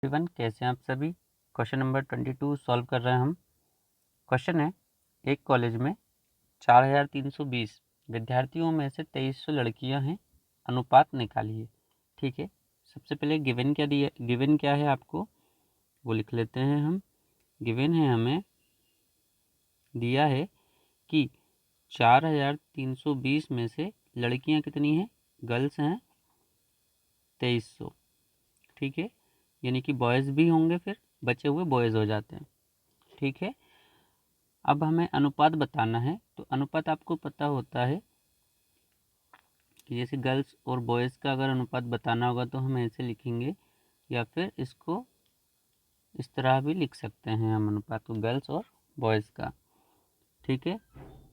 Everyone, कैसे हैं आप सभी। क्वेश्चन नंबर 22 सॉल्व कर रहे हैं हम। क्वेश्चन है, एक कॉलेज में 4320 विद्यार्थियों में से 2300 लड़कियां हैं, अनुपात निकालिए। ठीक है, सबसे पहले गिवन क्या दिया, गिवन क्या है आपको वो लिख लेते हैं हम। गिवन है, हमें दिया है कि 4320 में से लड़कियां कितनी हैं, गर्ल्स हैं 2300। ठीक है, यानी कि बॉयज़ भी होंगे, फिर बचे हुए बॉयज़ हो जाते हैं। ठीक है, अब हमें अनुपात बताना है। तो अनुपात आपको पता होता है कि जैसे गर्ल्स और बॉयज़ का अगर अनुपात बताना होगा तो हम ऐसे लिखेंगे, या फिर इसको इस तरह भी लिख सकते हैं हम अनुपात को, गर्ल्स और बॉयज़ का। ठीक है,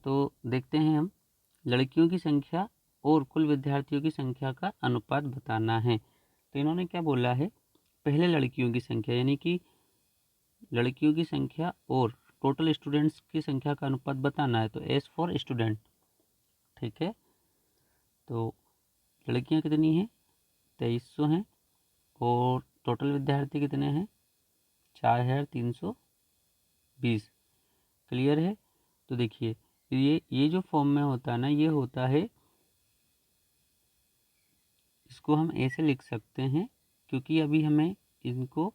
तो देखते हैं हम, लड़कियों की संख्या और कुल विद्यार्थियों की संख्या का अनुपात बताना है। तो इन्होंने क्या बोला है, पहले लड़कियों की संख्या, यानी कि लड़कियों की संख्या और टोटल स्टूडेंट्स की संख्या का अनुपात बताना है। तो एस फॉर स्टूडेंट। ठीक है, तो लड़कियां कितनी हैं, 2300 हैं, और टोटल विद्यार्थी कितने हैं, 4320। क्लियर है। तो देखिए, ये जो फॉर्म में होता है ना, ये होता है, इसको हम ऐसे लिख सकते हैं, क्योंकि अभी हमें इनको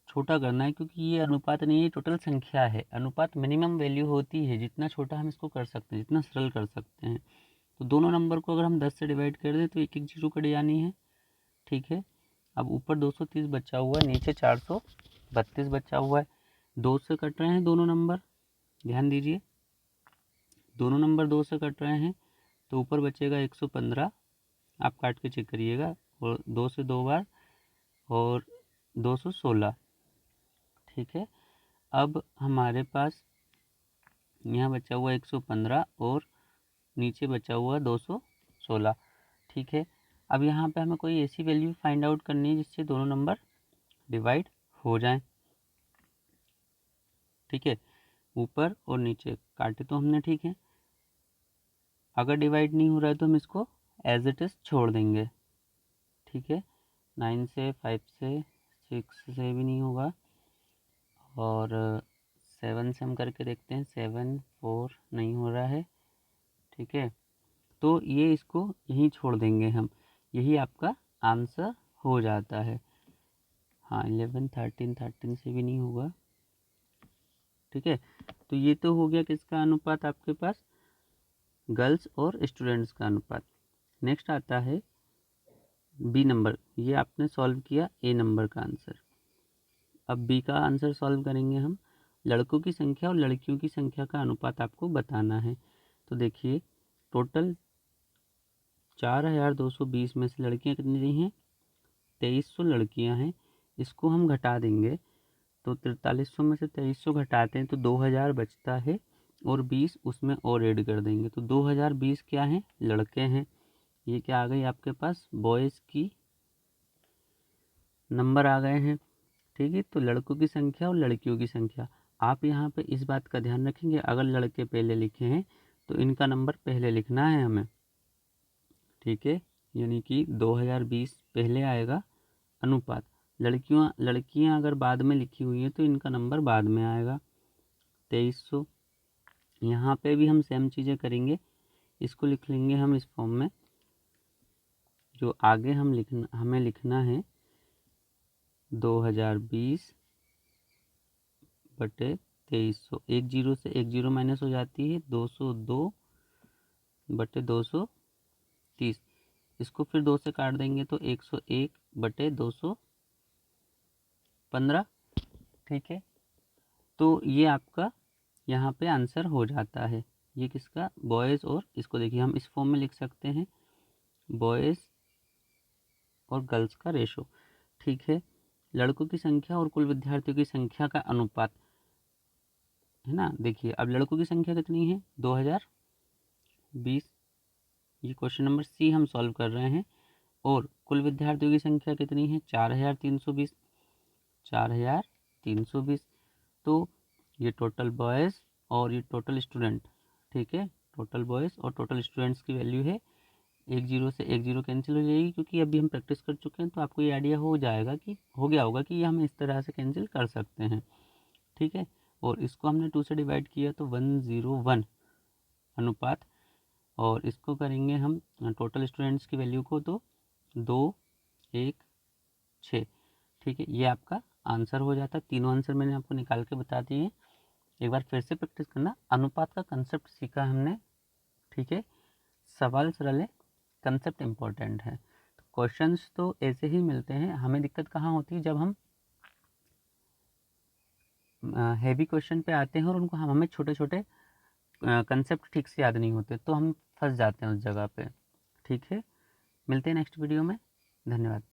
छोटा करना है, क्योंकि ये अनुपात नहीं है, टोटल संख्या है। अनुपात मिनिमम वैल्यू होती है, जितना छोटा हम इसको कर सकते हैं, जितना सरल कर सकते हैं। तो दोनों नंबर को अगर हम 10 से डिवाइड कर दें तो एक एक जीरो कट जानी है। ठीक है, अब ऊपर 230 बचा हुआ है, नीचे 432 बचा हुआ है। 2 से कट रहे हैं दोनों नंबर, ध्यान दीजिए, दोनों नंबर 2 से कट रहे हैं, तो ऊपर बचेगा 115। आप काट के चेक करिएगा, और 2 से 2 बार, और 216। ठीक है, अब हमारे पास यहाँ बचा हुआ 115, और नीचे बचा हुआ 216। ठीक है, अब यहाँ पे हमें कोई ऐसी वैल्यू फाइंड आउट करनी है जिससे दोनों नंबर डिवाइड हो जाएं। ठीक है, ऊपर और नीचे काटे तो हमने। ठीक है, अगर डिवाइड नहीं हो रहा है तो हम इसको एज इट इज़ छोड़ देंगे। ठीक है, 9 से, 5 से, 6 से भी नहीं होगा, और 7 से हम करके देखते हैं, 7, 4 नहीं हो रहा है। ठीक है, तो ये इसको यहीं छोड़ देंगे हम, यही आपका आंसर हो जाता है। हाँ, 11, 13, 13 से भी नहीं होगा। ठीक है, तो ये तो हो गया किसका अनुपात, आपके पास गर्ल्स और स्टूडेंट्स का अनुपात। नेक्स्ट आता है बी नंबर, ये आपने सॉल्व किया ए नंबर का आंसर। अब बी का आंसर सॉल्व करेंगे हम। लड़कों की संख्या और लड़कियों की संख्या का अनुपात आपको बताना है। तो देखिए, टोटल 4220 में से लड़कियां कितनी रही हैं, 2300 लड़कियां हैं। इसको हम घटा देंगे, तो 4300 में से 2300 घटाते हैं तो 2000 बचता है, और 20 उसमें और ऐड कर देंगे, तो 2020 क्या हैं, लड़के हैं। ये क्या आ गई आपके पास, बॉयज़ की नंबर आ गए हैं। ठीक है, तो लड़कों की संख्या और लड़कियों की संख्या, आप यहाँ पे इस बात का ध्यान रखेंगे, अगर लड़के पहले लिखे हैं तो इनका नंबर पहले लिखना है हमें। ठीक है, यानी कि 2020 पहले आएगा अनुपात। लड़कियाँ अगर बाद में लिखी हुई हैं तो इनका नंबर बाद में आएगा, 2300। यहाँ पे भी हम सेम चीज़ें करेंगे, इसको लिख लेंगे हम इस फॉर्म में, जो आगे हमें लिखना है 2020 बटे 2300। एक जीरो से एक जीरो माइनस हो जाती है, 202 बटे 230। इसको फिर 2 से काट देंगे तो 101 बटे 215। ठीक है, तो ये आपका यहाँ पे आंसर हो जाता है। ये किसका, बॉयज़, और इसको देखिए हम इस फॉर्म में लिख सकते हैं, बॉयज़ और गर्ल्स का रेशो। ठीक है, लड़कों की संख्या और कुल विद्यार्थियों की संख्या का अनुपात है ना। देखिए, अब लड़कों की संख्या कितनी है, 2020, ये क्वेश्चन नंबर सी हम सॉल्व कर रहे हैं। और कुल विद्यार्थियों की संख्या कितनी है, 4320, 4320। तो ये टोटल बॉयज़ और ये टोटल स्टूडेंट। ठीक है, टोटल बॉयज़ और टोटल स्टूडेंट्स की वैल्यू है एक जीरो से एक जीरो कैंसिल हो जाएगी, क्योंकि अभी हम प्रैक्टिस कर चुके हैं, तो आपको ये आइडिया हो जाएगा कि हो गया होगा कि ये हम इस तरह से कैंसिल कर सकते हैं। ठीक है, और इसको हमने 2 से डिवाइड किया तो 101 अनुपात, और इसको करेंगे हम टोटल स्टूडेंट्स की वैल्यू को तो 2 1 6। ठीक है, ये आपका आंसर हो जाता है। तीनों आंसर मैंने आपको निकाल के बता दिए। एक बार फिर से प्रैक्टिस करना। अनुपात का कंसेप्ट सीखा हमने। ठीक है, सवाल सरल है, कंसेप्ट इम्पोर्टेंट है। तो क्वेश्चंस तो ऐसे ही मिलते हैं। हमें दिक्कत कहाँ होती है, जब हम हैवी क्वेश्चन पे आते हैं और उनको हमें छोटे छोटे कंसेप्ट ठीक से याद नहीं होते, तो हम फंस जाते हैं उस जगह पे। ठीक है, मिलते हैं नेक्स्ट वीडियो में। धन्यवाद।